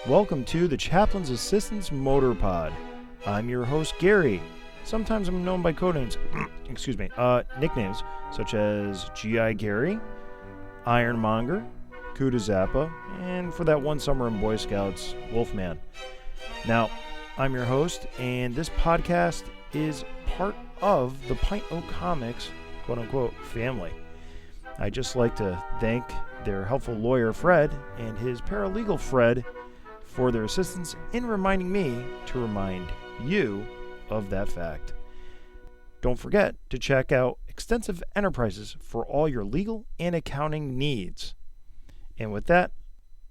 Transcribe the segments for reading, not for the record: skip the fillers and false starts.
Welcome to the Chaplain's Assistant's Motor Pod. I'm your host, Gary. Sometimes I'm known by codenames, nicknames such as G.I. Gary, Ironmonger, Kuda Zappa, and for that one summer in Boy Scouts, Wolfman. Now, I'm your host, and this podcast is part of the Pint O Comics, quote-unquote, family. I'd just like to thank their helpful lawyer, Fred, and his paralegal, Fred, for their assistance in reminding me to remind you of that fact. Don't forget to check out Extensive Enterprises for all your legal and accounting needs. And with that,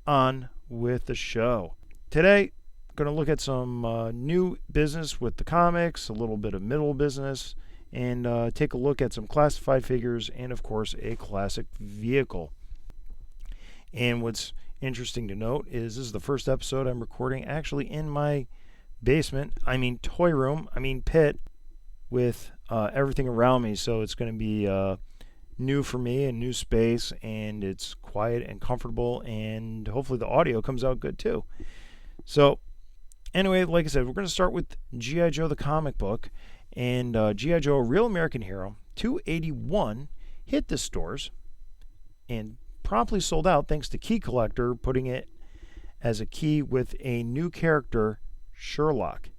on with the show. Today, I'm going to look at some new business with the comics, a little bit of middle business, and take a look at some classified figures and, of course, a classic vehicle. And what's interesting to note is this is the first episode I'm recording actually in my basement. Toy room. Pit with everything around me. So it's going to be new for me, a new space, and it's quiet and comfortable, and hopefully the audio comes out good too. So anyway, like I said, we're going to start with G.I. Joe the comic book. And G.I. Joe, a Real American Hero, 281, hit the stores and promptly sold out thanks to Key Collector putting it as a key with a new character, Sherlock.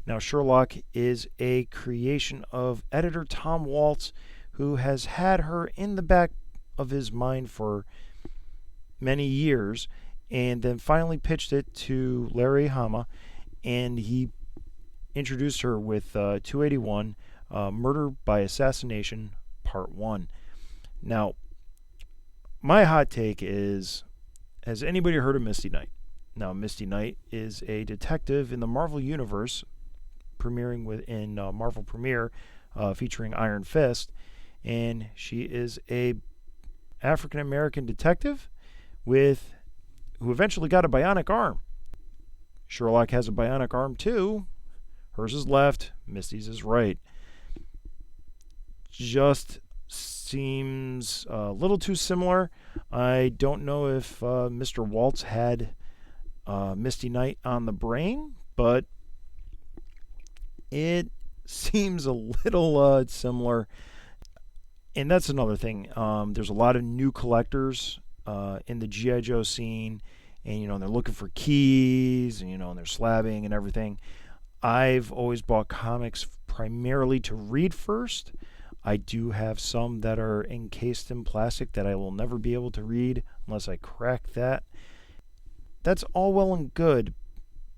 Now, Sherlock is a creation of editor Tom Waltz, who has had her in the back of his mind for many years, and then finally pitched it to Larry Hama, and he introduced her with 281, Murder by Assassination, Part 1. Now, my hot take is, has anybody heard of Misty Knight? Now, Misty Knight is a detective in the Marvel Universe, premiering in Marvel Premiere, featuring Iron Fist, and she is a African-American detective who eventually got a bionic arm. Sherlock has a bionic arm too. Hers is left, Misty's is right. Just seems a little too similar. I don't know if Mr. Waltz had Misty Knight on the brain, but it seems a little similar. And that's another thing. There's a lot of new collectors in the G.I. Joe scene, and they're looking for keys, and they're slabbing and everything. I've always bought comics primarily to read first. I do have some that are encased in plastic that I will never be able to read unless I crack that. That's all well and good,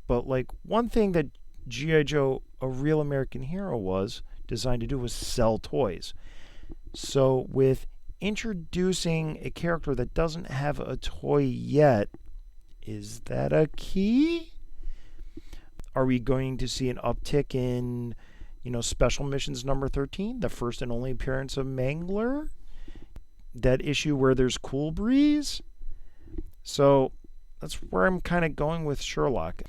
but one thing that G.I. Joe, a Real American Hero, was designed to do was sell toys. So with introducing a character that doesn't have a toy yet, is that a key? Are we going to see an uptick in Special Missions number 13, the first and only appearance of Mangler? That issue where there's Cool Breeze? So that's where I'm kind of going with Sherlock.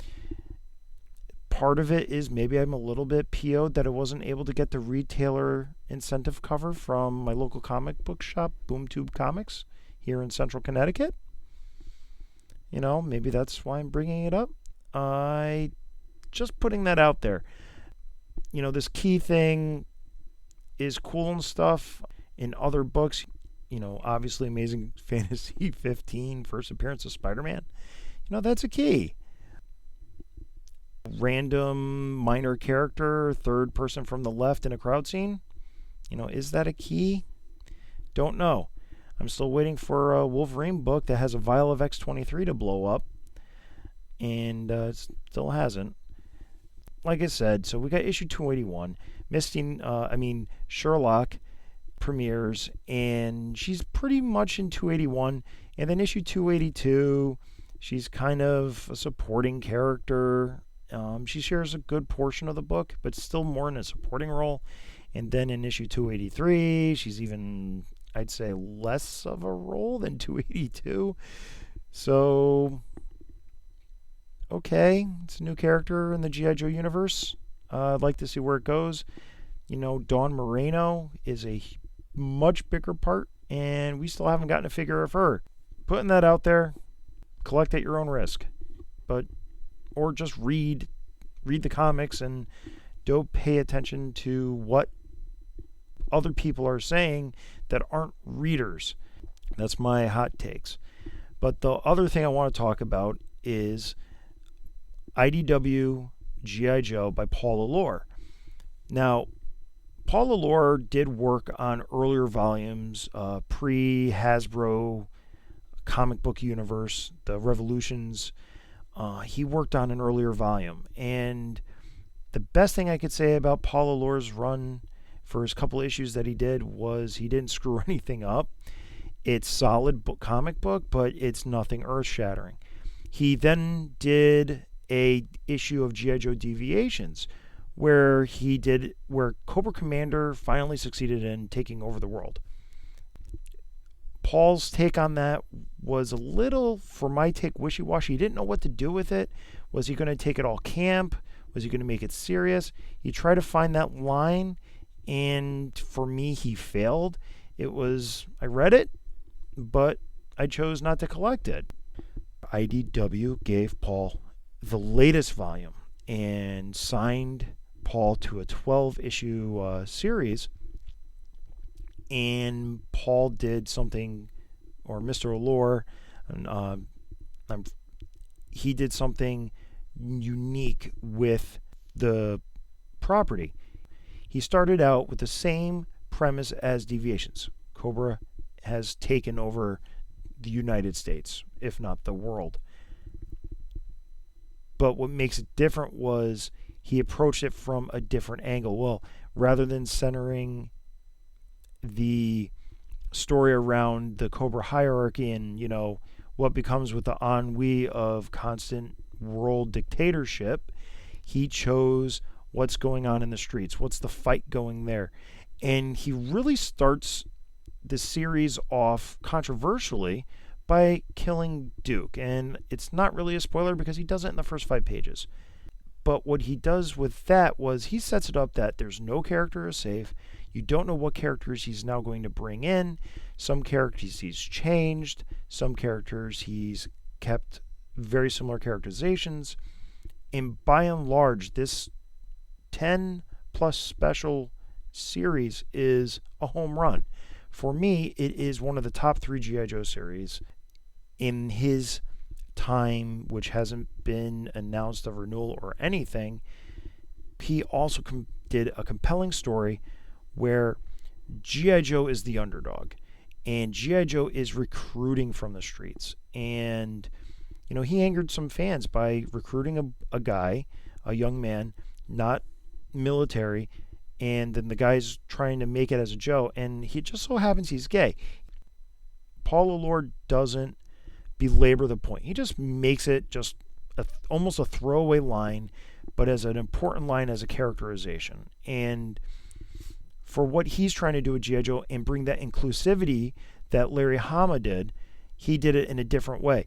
Part of it is maybe I'm a little bit PO'd that I wasn't able to get the retailer incentive cover from my local comic book shop, BoomTube Comics, here in Central Connecticut. Maybe that's why I'm bringing it up. Just putting that out there. This key thing is cool and stuff. In other books, obviously Amazing Fantasy 15, first appearance of Spider-Man, that's a key. Random minor character, third person from the left in a crowd scene, is that a key? Don't know. I'm still waiting for a Wolverine book that has a vial of X-23 to blow up, and it still hasn't. Like I said, so we got issue 281. Sherlock premieres, and she's pretty much in 281. And then issue 282, she's kind of a supporting character. She shares a good portion of the book, but still more in a supporting role. And then in issue 283, she's even, I'd say, less of a role than 282. So, okay, it's a new character in the G.I. Joe universe. I'd like to see where it goes. Dawn Moreno is a much bigger part, and we still haven't gotten a figure of her. Putting that out there, collect at your own risk. or just read the comics and don't pay attention to what other people are saying that aren't readers. That's my hot takes. But the other thing I want to talk about is IDW G.I. Joe by Paul Allor. Now, Paul Allor did work on earlier volumes, pre-Hasbro comic book universe, the Revolutions. He worked on an earlier volume. And the best thing I could say about Paul Allor's run for his couple issues that he did was he didn't screw anything up. It's solid comic book, but it's nothing earth-shattering. He then did a issue of G.I. Joe Deviations where Cobra Commander finally succeeded in taking over the world. Paul's take on that was a little, for my take, wishy-washy. He didn't know what to do with it. Was he going to take it all camp? Was he going to make it serious? He tried to find that line, and for me, he failed. I read it, but I chose not to collect it. IDW gave Paul the latest volume and signed Paul to a 12-issue series. And Paul did something, or Mr. Allor, he did something unique with the property. He started out with the same premise as Deviations. Cobra has taken over the United States, if not the world. But what makes it different was he approached it from a different angle. Well, rather than centering the story around the Cobra hierarchy and, what becomes with the ennui of constant world dictatorship, he chose what's going on in the streets. What's the fight going there? And he really starts the series off controversially by killing Duke. And it's not really a spoiler because he does it in the first 5 pages. But what he does with that was he sets it up that there's no character is safe. You don't know what characters he's now going to bring in. Some characters he's changed. Some characters he's kept very similar characterizations. And by and large, this 10 plus special series is a home run. For me, it is one of the top 3 G.I. Joe series in his time, which hasn't been announced of renewal or anything. He also did a compelling story where G.I. Joe is the underdog and G.I. Joe is recruiting from the streets. And, he angered some fans by recruiting a guy, a young man, not military, and then the guy's trying to make it as a Joe, and he just so happens he's gay. Paul Allor doesn't belabor the point. He just makes it just almost a throwaway line, but as an important line as a characterization. And for what he's trying to do with G.I. Joe and bring that inclusivity that Larry Hama did, he did it in a different way.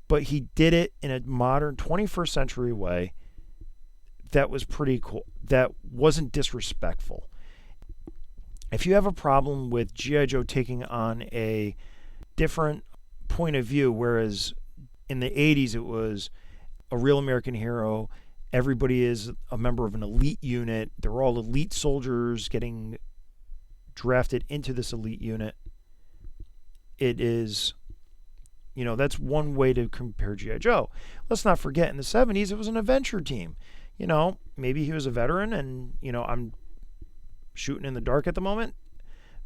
But he did it in a modern 21st century way that was pretty cool, that wasn't disrespectful. If you have a problem with G.I. Joe taking on a different point of view, whereas in the 80s it was a real American hero, everybody is a member of an elite unit, they're all elite soldiers getting drafted into this elite unit, it is, that's one way to compare G.I. Joe. Let's not forget, in the 70s it was an adventure team. Maybe he was a veteran and, I'm shooting in the dark at the moment,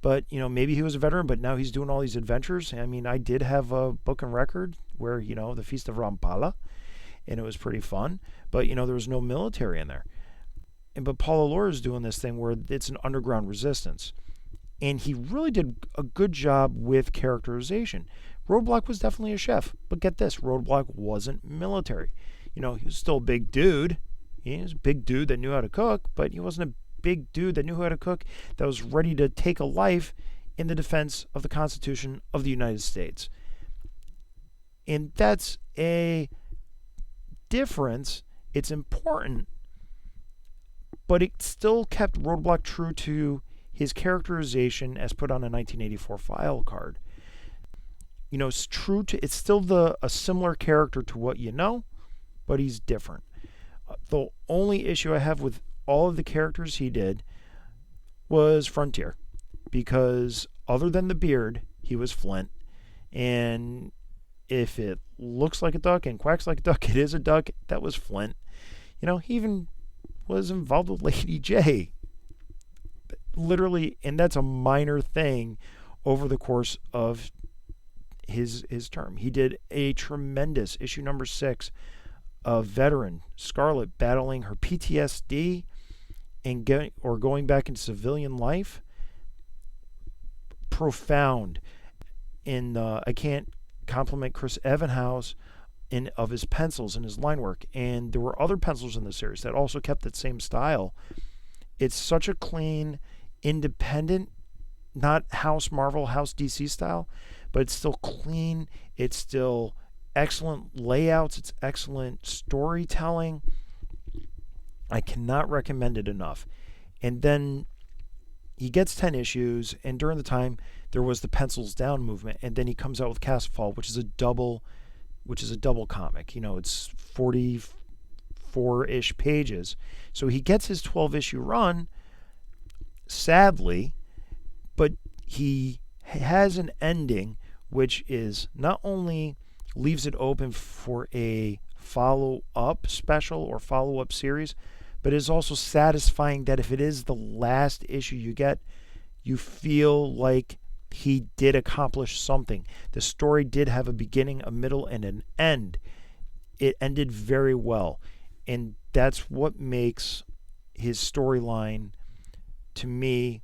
but, maybe he was a veteran, but now he's doing all these adventures. I mean, I did have a book and record where, the Feast of Rampala, and it was pretty fun, but, there was no military in there. But Paul Allor is doing this thing where it's an underground resistance. And he really did a good job with characterization. Roadblock was definitely a chef, but get this, Roadblock wasn't military. He was still a big dude. He was a big dude that knew how to cook, but he wasn't a big dude that knew how to cook that was ready to take a life in the defense of the Constitution of the United States. And that's a difference. It's important, but it still kept Roadblock true to his characterization as put on a 1984 file card. It's still a similar character to what you know, but he's different. The only issue I have with all of the characters he did was Frontier, because other than the beard, he was Flint. And if it looks like a duck and quacks like a duck, it is a duck. That was Flint. He even was involved with Lady J. Literally, and that's a minor thing over the course of his term. He did a tremendous issue number 6 of veteran Scarlet battling her PTSD and going back into civilian life. Profound. And I can't compliment Chris Evenhouse of his pencils and his line work. And there were other pencils in the series that also kept that same style. It's such a clean, independent, not House Marvel, House DC style, but it's still clean. It's still excellent layouts. It's excellent storytelling. I cannot recommend it enough. And then he gets 10 issues, and during the time there was the pencils down movement, and then he comes out with Castlefall, which is a double comic. It's 44-ish pages. So he gets his 12-issue run, sadly, but he has an ending which is not only leaves it open for a follow-up special or follow-up series, but is also satisfying that if it is the last issue you get, you feel like he did accomplish something. The story did have a beginning, a middle, and an end. It ended very well. And that's what makes his storyline, to me,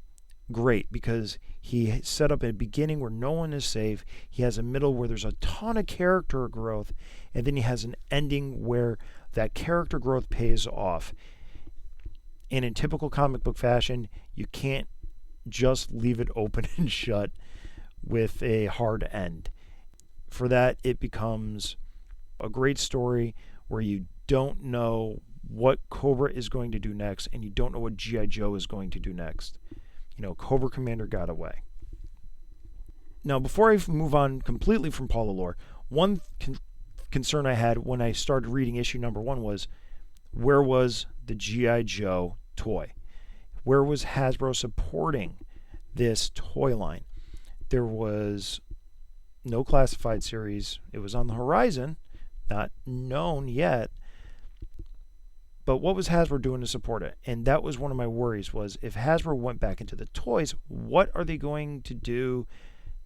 great, because he set up a beginning where no one is safe. He has a middle where there's a ton of character growth, and then he has an ending where that character growth pays off. And in typical comic book fashion, you can't just leave it open and shut with a hard end. For that, it becomes a great story where you don't know what Cobra is going to do next, and you don't know what G.I. Joe is going to do next. Cobra Commander got away. Now, before I move on completely from Paul Allor, one concern I had when I started reading issue number 1 was, where was the G.I. Joe toy? Where was Hasbro supporting this toy line? There was no classified series. It was on the horizon, not known yet. But what was Hasbro doing to support it? And that was one of my worries, was if Hasbro went back into the toys, what are they going to do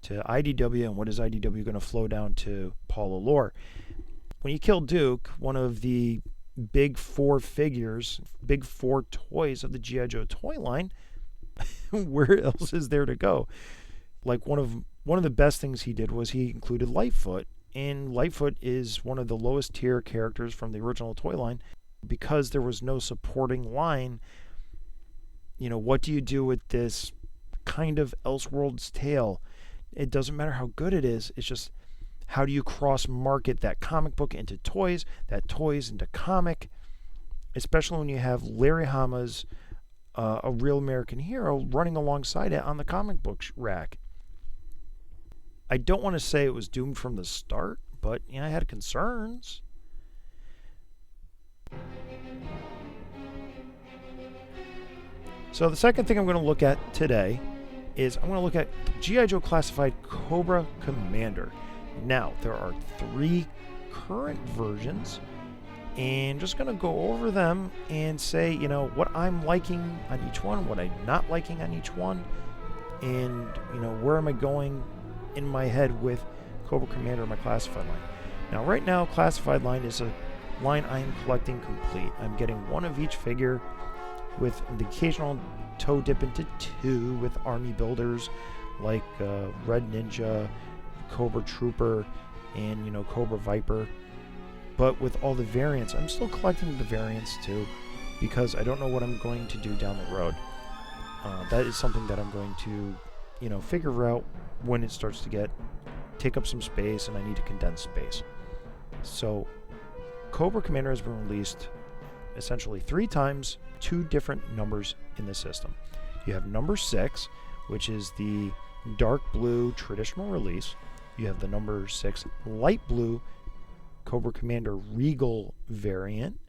to IDW, and what is IDW going to flow down to Paul Allor? When you kill Duke, one of the big 4 figures, big 4 toys of the G.I. Joe toy line, where else is there to go? Like one of the best things he did was he included Lightfoot, and Lightfoot is one of the lowest tier characters from the original toy line. Because there was no supporting line, what do you do with this kind of Elseworlds tale? It doesn't matter how good it is. It's just, how do you cross-market that comic book into toys, that toys into comic, especially when you have Larry Hama's A Real American Hero running alongside it on the comic book rack. I don't want to say it was doomed from the start, but I had concerns. So the second thing I'm going to look at today is I'm going to look at G.I. Joe Classified Cobra Commander. Now, there are 3 current versions, and just going to go over them and say, what I'm liking on each one, what I'm not liking on each one, and, where am I going in my head with Cobra Commander, my classified line. Now, right now, classified line is a line I'm collecting complete. I'm getting 1 of each figure, with the occasional toe dip into 2 with army builders like Red Ninja, Cobra Trooper, and Cobra Viper. But with all the variants, I'm still collecting the variants too, because I don't know what I'm going to do down the road. That is something that I'm going to figure out when it starts to take up some space and I need to condense space. So Cobra Commander has been released essentially 3 times, 2 different numbers in the system. You have number 6, which is the dark blue traditional release. You have the number 6 light blue Cobra Commander Regal variant.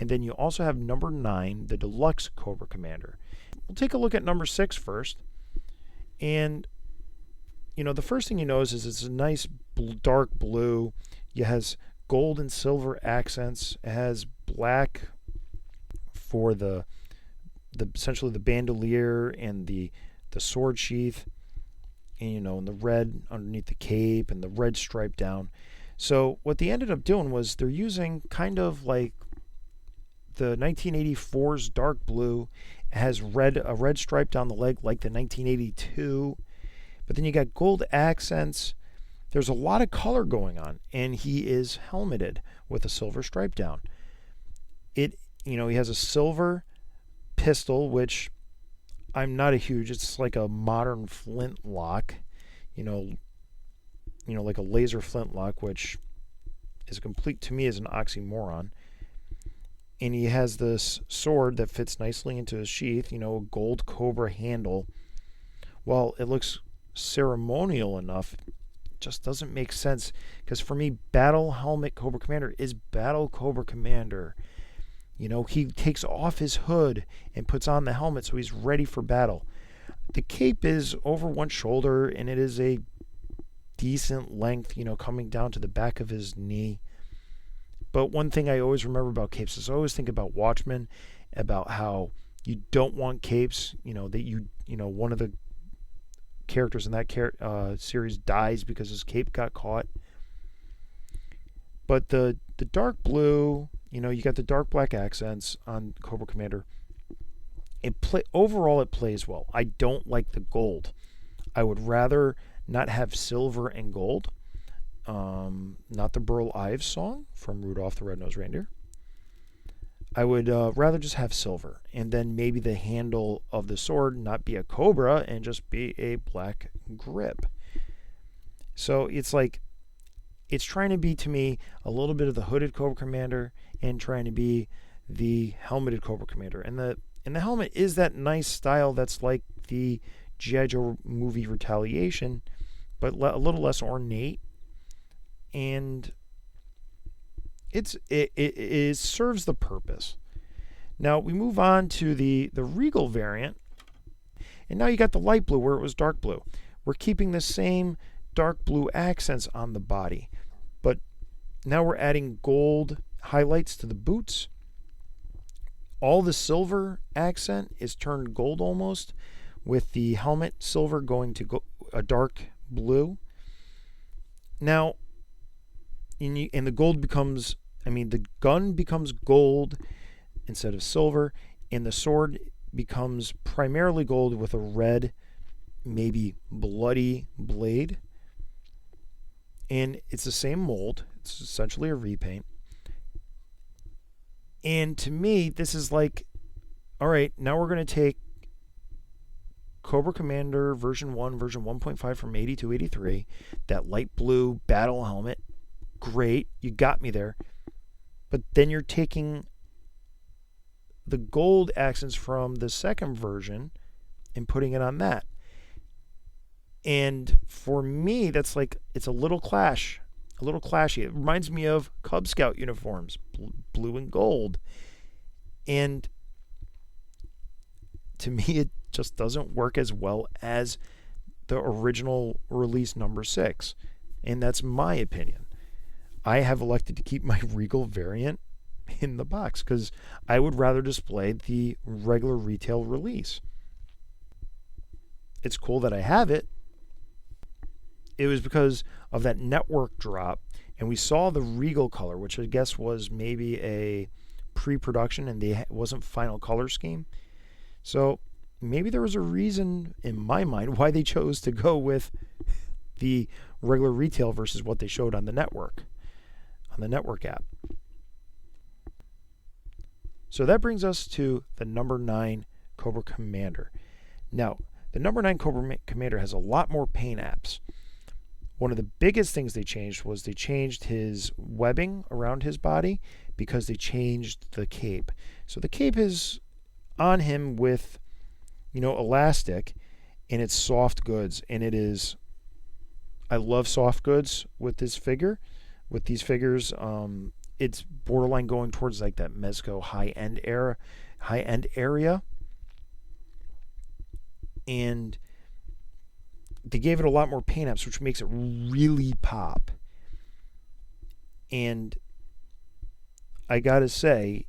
And then you also have number 9, the Deluxe Cobra Commander. We'll take a look at number 6 first. And, the first thing you notice is it's a nice dark blue. It has gold and silver accents. It has black for the essentially the bandolier and the sword sheath. And, and the red underneath the cape and the red stripe down. So what they ended up doing was they're using kind of like the 1984's dark blue. It has a red stripe down the leg like the 1982. But then you got gold accents. There's a lot of color going on, and he is helmeted with a silver stripe down. He has a silver pistol, which I'm not a huge. It's like a modern flintlock, like a laser flintlock, which is to me is an oxymoron. And he has this sword that fits nicely into his sheath, a gold cobra handle. While it looks ceremonial enough, it just doesn't make sense, because for me, Battle Helmet Cobra Commander is Battle Cobra Commander. He takes off his hood and puts on the helmet so he's ready for battle. The cape is over one shoulder, and it is a decent length, coming down to the back of his knee. But one thing I always remember about capes is I always think about Watchmen, about how you don't want capes, that one of the characters in that series dies because his cape got caught. But the dark blue, you got the dark black accents on Cobra Commander. Overall, it plays well. I don't like the gold. I would rather not have silver and gold. Not the Burl Ives song from Rudolph the Red-Nosed Reindeer. I would rather just have silver, and then maybe the handle of the sword not be a cobra and just be a black grip. So it's trying to be, to me, a little bit of the hooded Cobra Commander and trying to be the helmeted Cobra Commander. And the helmet is that nice style that's like the G.I. Joe movie Retaliation, but a little less ornate. And it serves the purpose. Now we move on to the Regal variant, and now you got the light blue where it was dark blue. We're keeping the same dark blue accents on the body, but now we're adding gold highlights to the boots. All the silver accent is turned gold almost, with the helmet silver going to a dark blue. Now, and the gold becomes, the gun becomes gold instead of silver, and the sword becomes primarily gold with a red, maybe bloody blade. And it's the same mold. It's essentially a repaint. And to me, this is like, all right, now we're going to take Cobra Commander version 1, version 1.5 from 82, 83, that light blue battle helmet. Great, you got me there. But then you're taking the gold accents from the second version and putting it on that. And for me, that's like, it's a little clashy. It reminds me of Cub Scout uniforms, blue and gold. And to me, it just doesn't work as well as the original release number 6. And that's my opinion. I have elected to keep my Regal variant in the box because I would rather display the regular retail release. It's cool that I have it. It was because of that network drop, and we saw the Regal color, which I guess was maybe a pre-production and it wasn't final color scheme. So maybe there was a reason in my mind why they chose to go with the regular retail versus what they showed on the network app. So that brings us to the number 9 Cobra Commander. Now, the number 9 Cobra Commander has a lot more paint apps. One of the biggest things they changed was they changed his webbing around his body because they changed the cape. So the cape is on him with, elastic, and it's soft goods. And it is, I love soft goods with this figure. with these figures. It's borderline going towards like that Mezco high end area, and they gave it a lot more paint apps, which makes it really pop. And I gotta say,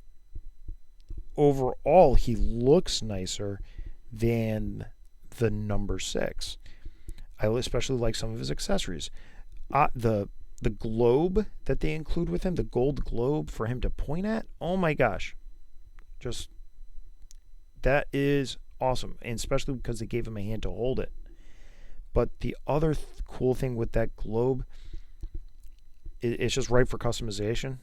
overall, he looks nicer than the number 6. I especially like some of his accessories. The globe that they include with him, the gold globe for him to point at, oh my gosh. Just, that is awesome. And especially because they gave him a hand to hold it. But the other cool thing with that globe, it's just right for customization.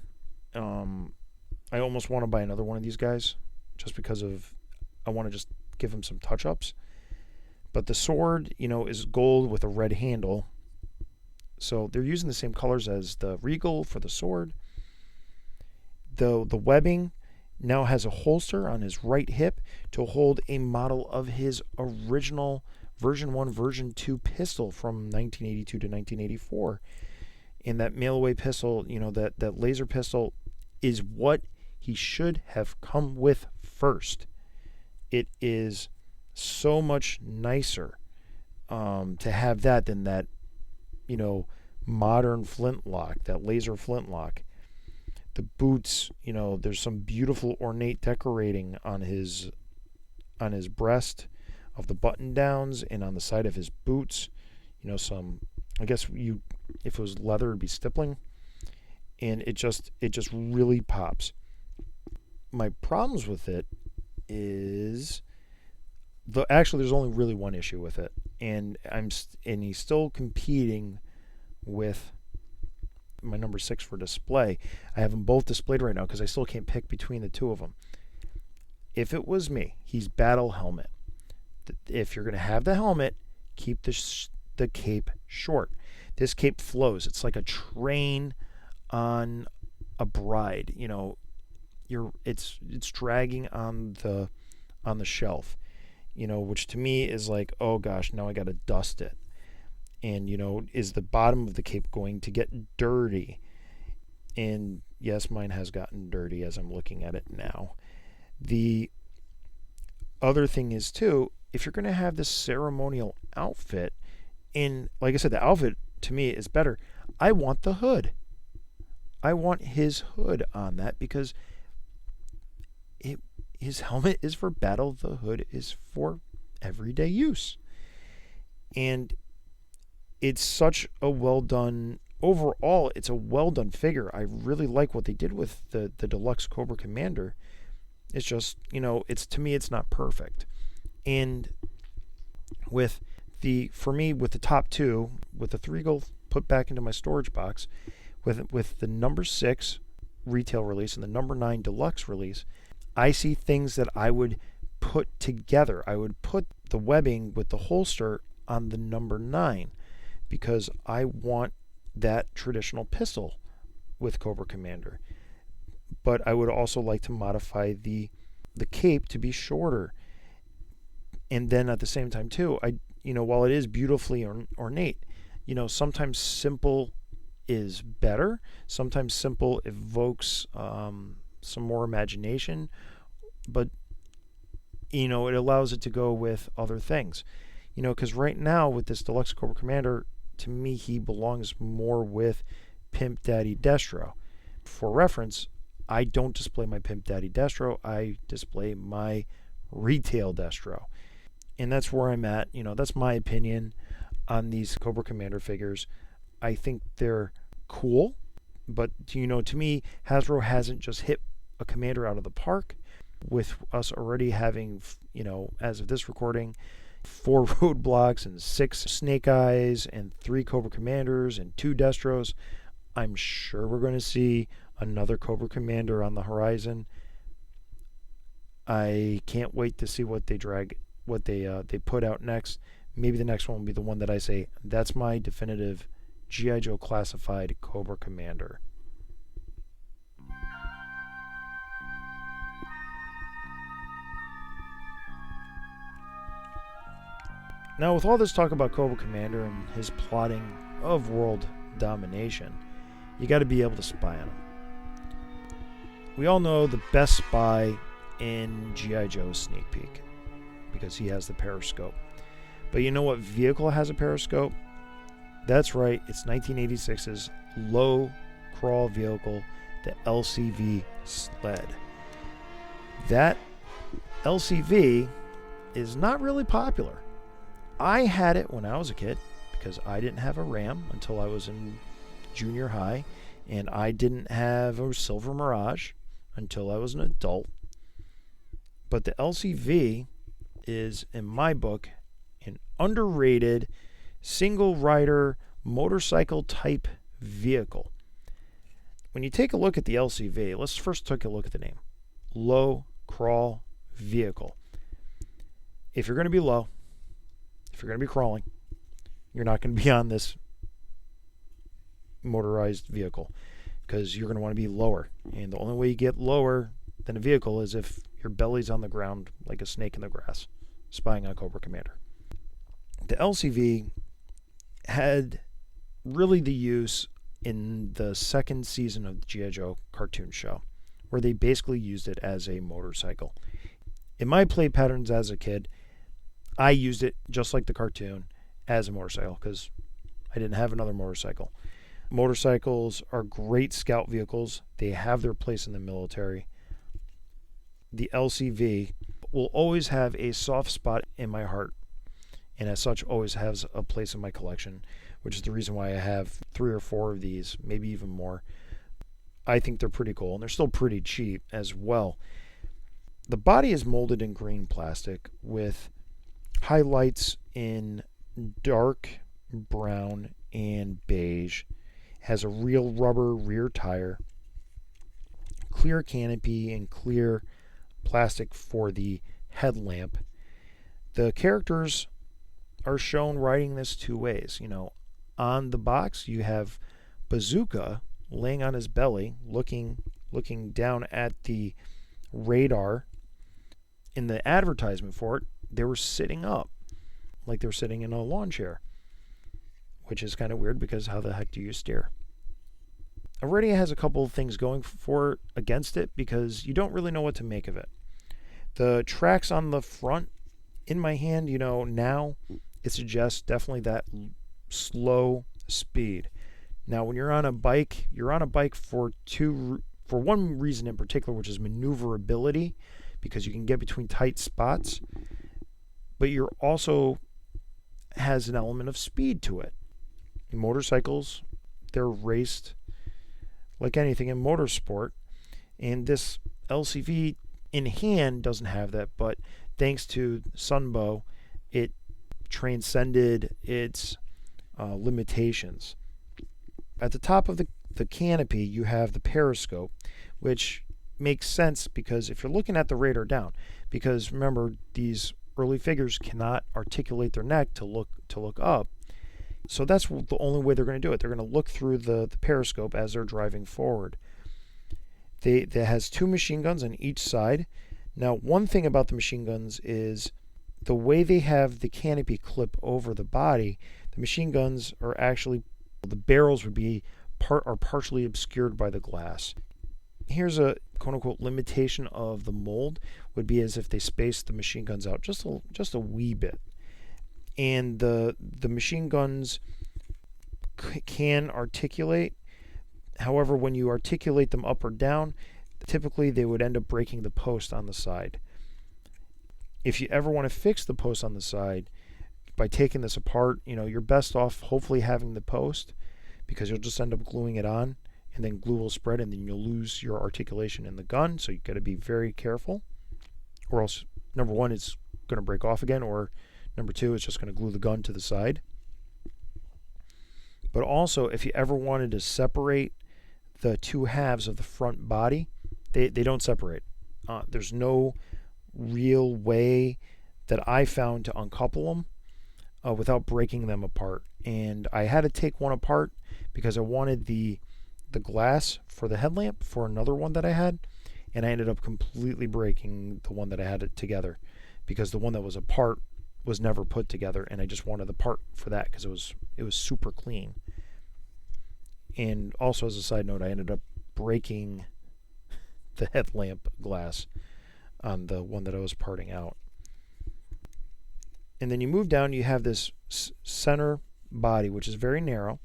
I almost want to buy another one of these guys just because I want to just give him some touch-ups. But the sword, is gold with a red handle. So they're using the same colors as the Regal for the sword. The webbing now has a holster on his right hip to hold a model of his original version 1, version 2 pistol from 1982 to 1984. And that mail-away pistol, that laser pistol is what he should have come with first. It is so much nicer to have that than that, modern flintlock, that laser flintlock. The boots, there's some beautiful ornate decorating on his breast of the button downs and on the side of his boots. Some, I guess if it was leather, it'd be stippling, and it just really pops. My problems with it is actually there's only really one issue with it, and he's still competing with my number 6 for display. I have them both displayed right now because I still can't pick between the two of them. If it was me, he's battle helmet. If you're going to have the helmet, keep the cape short. This cape flows. It's like a train on a bride. It's dragging on the shelf. Which to me is like, oh gosh, now I got to dust it. And, is the bottom of the cape going to get dirty? And yes, mine has gotten dirty as I'm looking at it now. The other thing is, too, if you're going to have this ceremonial outfit, and like I said, the outfit to me is better. I want the hood. I want his hood on that because his helmet is for battle. The hood is for everyday use. And it's such a well done, overall, it's a well done figure. I really like what they did with the deluxe Cobra Commander. It's just, to me, it's not perfect. And with the top 2, with the 3 gold put back into my storage box, with the number 6 retail release and the number 9 deluxe release, I see things that I would put together. I would put the webbing with the holster on the number 9 because I want that traditional pistol with Cobra Commander. But I would also like to modify the cape to be shorter. And then at the same time too, while it is beautifully ornate, sometimes simple is better. Sometimes simple evokes some more imagination, but it allows it to go with other things. Because right now with this deluxe Cobra Commander, to me he belongs more with Pimp Daddy Destro. For reference, I don't display my Pimp Daddy Destro. I display my retail Destro. And that's where I'm at. That's my opinion on these Cobra Commander figures. I think they're cool, but to me, Hasbro hasn't just hit a Commander out of the park, with us already having, as of this recording, 4 Roadblocks and 6 Snake Eyes and 3 Cobra Commanders and 2 Destros. I'm sure we're going to see another Cobra Commander on the horizon. I can't wait to see what they put out next. Maybe the next one will be the one that I say, that's my definitive G.I. Joe classified Cobra Commander. Now, with all this talk about Cobra Commander and his plotting of world domination, you got to be able to spy on them. We all know the best spy in G.I. Joe's Sneak Peek because he has the periscope. But you know what vehicle has a periscope? That's right, it's 1986's low crawl vehicle, the LCV sled. That LCV is not really popular. I had it when I was a kid because I didn't have a Ram until I was in junior high, and I didn't have a Silver Mirage until I was an adult. But the LCV is, in my book, an underrated single rider motorcycle type vehicle. When you take a look at the LCV, let's first take a look at the name. Low crawl vehicle. If you're going to be low, if you're going to be crawling, you're not going to be on this motorized vehicle because you're going to want to be lower. And the only way you get lower than a vehicle is if your belly's on the ground like a snake in the grass, spying on Cobra Commander. The LCV had really the use in the second season of the G.I. Joe cartoon show, where they basically used it as a motorcycle. In my play patterns as a kid, I used it just like the cartoon as a motorcycle because I didn't have another motorcycle. Motorcycles are great scout vehicles. They have their place in the military. The LCV will always have a soft spot in my heart, and as such always has a place in my collection, which is the reason why I have 3 or 4 of these, maybe even more. I think they're pretty cool, and they're still pretty cheap as well. The body is molded in green plastic with highlights in dark brown and beige. Has a real rubber rear tire, clear canopy, and clear plastic for the headlamp. The characters are shown riding this 2 ways. On the box you have Bazooka laying on his belly, looking down at the radar. In the advertisement for it, they were sitting up, like they were sitting in a lawn chair, which is kind of weird because how the heck do you steer? ARAH has a couple of things going for against it because you don't really know what to make of it. The tracks on the front, in my hand, now it suggests definitely that slow speed. Now, when you're on a bike for one reason in particular, which is maneuverability, because you can get between tight spots, but you're also has an element of speed to it. Motorcycles, they're raced like anything in motorsport, and this LCV in hand doesn't have that, but thanks to Sunbow, it transcended its limitations. At the top of the canopy, you have the periscope, which makes sense because if you're looking at the radar down, because remember, these early figures cannot articulate their neck to look up. So that's the only way they're going to do it. They're going to look through the periscope as they're driving forward. That has 2 machine guns on each side. Now, one thing about the machine guns is the way they have the canopy clip over the body. The machine guns are actually, the barrels would be partially obscured by the glass. Here's a quote-unquote limitation of the mold, would be as if they spaced the machine guns out just a wee bit. And the machine guns can articulate. However, when you articulate them up or down, typically they would end up breaking the post on the side. If you ever want to fix the post on the side by taking this apart, you're best off hopefully having the post, because you'll just end up gluing it on, and then glue will spread, and then you'll lose your articulation in the gun. So you've got to be very careful, or else number 1, it's going to break off again, or number 2, it's just going to glue the gun to the side. But also, if you ever wanted to separate the 2 halves of the front body, they don't separate. There's no real way that I found to uncouple them without breaking them apart. And I had to take one apart because I wanted the glass for the headlamp for another one that I had, and I ended up completely breaking the one that I had it together, because the one that was apart was never put together, and I just wanted the part for that because it was super clean. And also, as a side note, I ended up breaking the headlamp glass on the one that I was parting out. And then you move down, you have this center body, which is very narrow,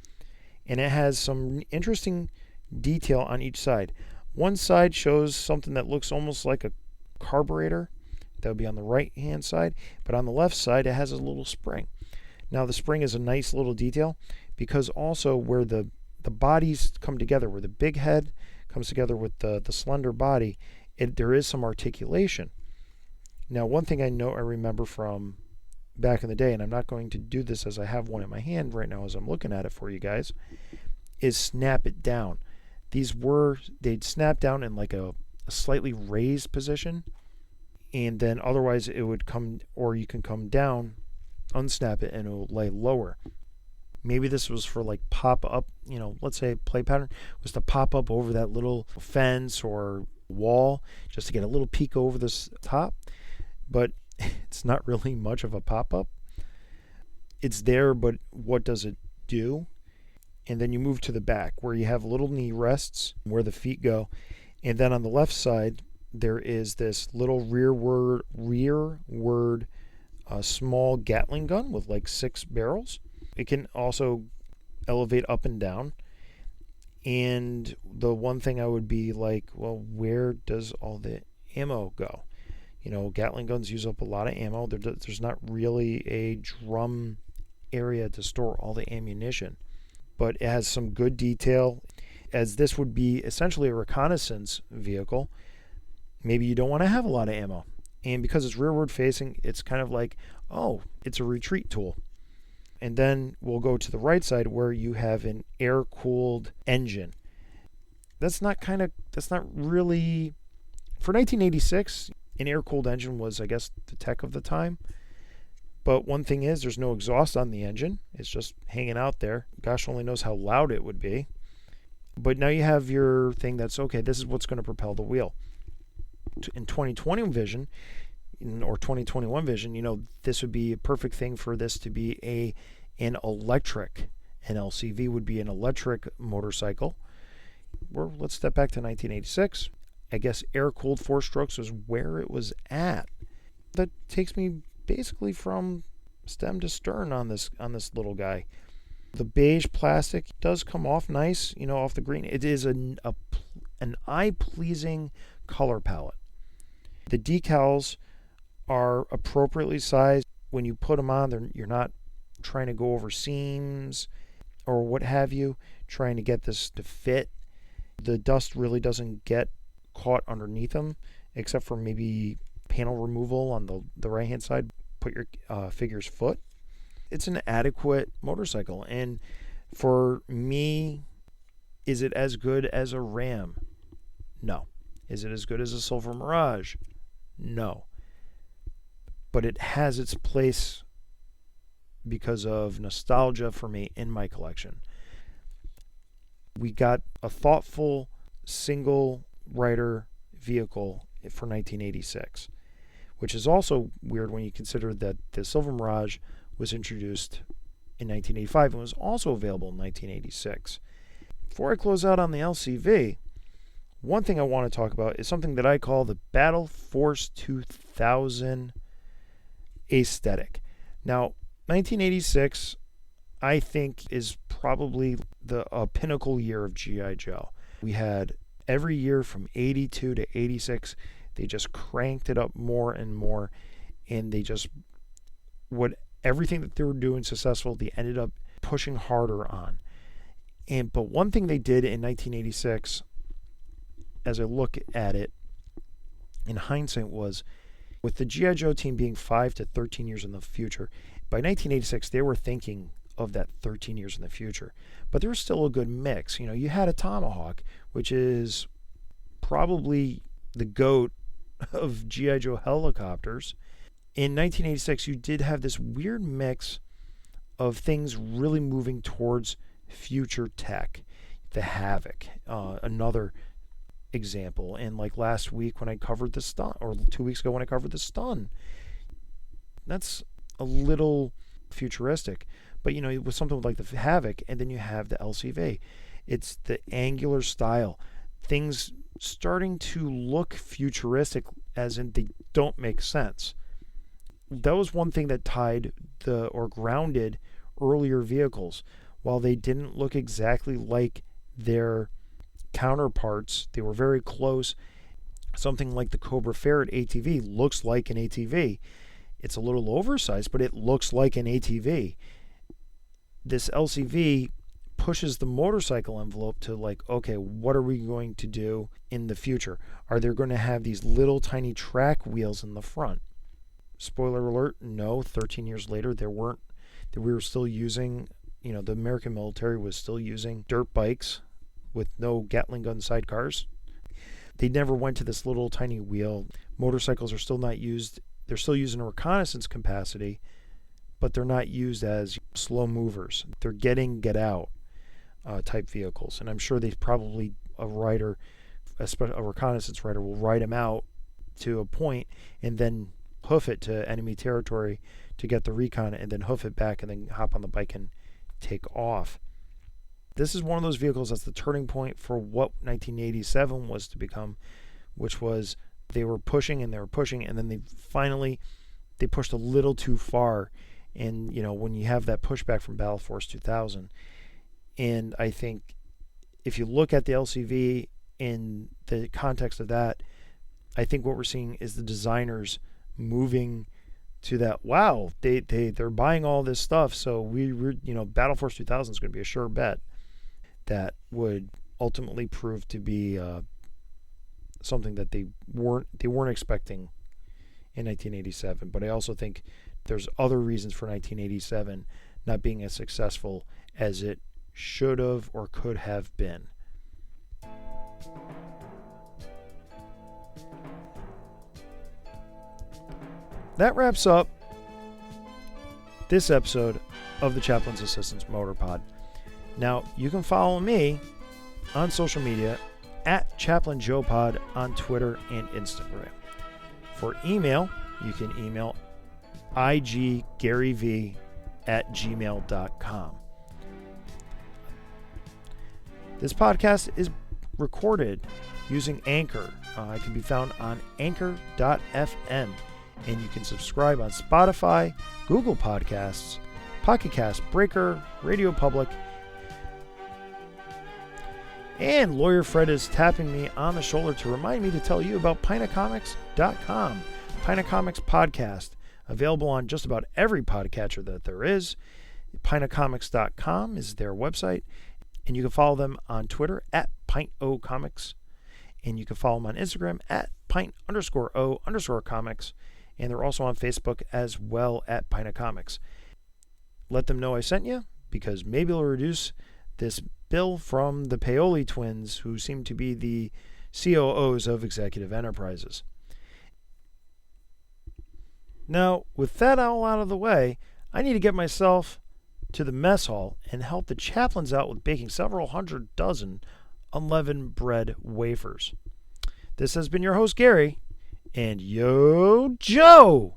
and it has some interesting detail on each side. One side shows something that looks almost like a carburetor. That would be on the right hand side, but on the left side it has a little spring. Now the spring is a nice little detail because also where the bodies come together, where the big head comes together with the slender body, there is some articulation. Now one thing I remember from back in the day, and I'm not going to do this as I have one in my hand right now as I'm looking at it for you guys, is snap it down. They'd snap down in like a slightly raised position, and then otherwise it would come, or you can come down, unsnap it, and it will lay lower. Maybe this was for like pop up, let's say play pattern was to pop up over that little fence or wall just to get a little peek over this top, but it's not really much of a pop up. It's there, but what does it do? And then you move to the back where you have little knee rests where the feet go, and then on the left side there is this little rearward small Gatling gun with like 6 barrels. It can also elevate up and down. And the one thing I would be like, well, where does all the ammo go? Gatling guns use up a lot of ammo. There's not really a drum area to store all the ammunition. But it has some good detail, as this would be essentially a reconnaissance vehicle. Maybe you don't want to have a lot of ammo. And because it's rearward facing, it's kind of like, oh, it's a retreat tool. And then we'll go to the right side where you have an air-cooled engine. That's not really, for 1986, an air-cooled engine was, I guess, the tech of the time. But one thing is, there's no exhaust on the engine. It's just hanging out there. Gosh only knows how loud it would be. But now you have your thing that's, okay, this is what's going to propel the wheel. In 2020 vision, or 2021 vision, this would be a perfect thing for this to be an electric. An LCV would be an electric motorcycle. Let's step back to 1986. I guess air-cooled 4-strokes was where it was at. That takes me basically from stem to stern on this little guy. The beige plastic does come off nice, off the green. It is an eye-pleasing color palette. The decals are appropriately sized. When you put them on, you're not trying to go over seams or what have you, trying to get this to fit. The dust really doesn't get caught underneath them, except for maybe panel removal on the right hand side. Put your figure's foot. It's an adequate motorcycle, and for me, is it as good as a Ram? No. Is it as good as a Silver Mirage? No. But it has its place because of nostalgia for me in my collection. We got a thoughtful single rider vehicle for 1986, which is also weird when you consider that the Silver Mirage was introduced in 1985 and was also available in 1986. Before I close out on the LCV, one thing I want to talk about is something that I call the Battle Force 2000 aesthetic. Now, 1986, I think, is probably the pinnacle year of G.I. Joe. We had every year from 82 to 86, they just cranked it up more and more, and everything that they were doing successful, they ended up pushing harder on. But one thing they did in 1986, as I look at it in hindsight, was with the G.I. Joe team being 5 to 13 years in the future, by 1986 they were thinking of that 13 years in the future. But there was still a good mix. You had a Tomahawk, which is probably the GOAT of G.I. Joe helicopters. In 1986, you did have this weird mix of things really moving towards future tech. The Havoc, another example. And like last week when I covered the Stun, or 2 weeks ago when I covered the Stun, that's a little futuristic. But with something like the Havoc, and then you have the LCV. It's the angular style. Things starting to look futuristic, as in they don't make sense. That was one thing that tied or grounded earlier vehicles. While they didn't look exactly like their counterparts, they were very close. Something like the Cobra Ferret ATV looks like an ATV. It's a little oversized, but it looks like an ATV. This LCV pushes the motorcycle envelope to like, okay, what are we going to do in the future? Are they going to have these little tiny track wheels in the front? Spoiler alert, no. 13 years later, we were still using, the American military was still using dirt bikes with no Gatling gun sidecars. They never went to this little tiny wheel. Motorcycles are still not used. They're still used in a reconnaissance capacity, but they're not used as slow movers. They're get out type vehicles. And I'm sure they probably, a reconnaissance rider will ride them out to a point and then hoof it to enemy territory to get the recon, and then hoof it back and then hop on the bike and take off. This is one of those vehicles that's the turning point for what 1987 was to become, which was they were pushing and then they pushed a little too far. And when you have that pushback from Battle Force 2000, and I think if you look at the LCV in the context of that, I think what we're seeing is the designers moving to that. Wow, they're buying all this stuff, so we're Battle Force 2000 is going to be a sure bet. That would ultimately prove to be something that they weren't expecting in 1987. But I also think there's other reasons for 1987 not being as successful as it should have or could have been. That wraps up this episode of the Chaplain's Assistance Motor Pod. Now, you can follow me on social media at Chaplain Joe Pod on Twitter and Instagram. For email, you can email iggaryv@gmail.com. This podcast is recorded using Anchor. It can be found on anchor.fm, and you can subscribe on Spotify, Google Podcasts, Pocket Cast, Breaker, Radio Public. And Lawyer Fred is tapping me on the shoulder to remind me to tell you about Pinacomics.com. Pinacomics Podcast, available on just about every podcatcher that there is. Pinacomics.com is their website, and you can follow them on Twitter at PintOComics, and you can follow them on Instagram at Pint_O_comics, and they're also on Facebook as well at Pinacomics. Let them know I sent you, because maybe it'll reduce this bill from the Paoli twins, who seem to be the COOs of Executive Enterprises. Now, with that all out of the way, I need to get myself to the mess hall and help the chaplains out with baking several hundred dozen unleavened bread wafers. This has been your host, Gary, and Yo Joe!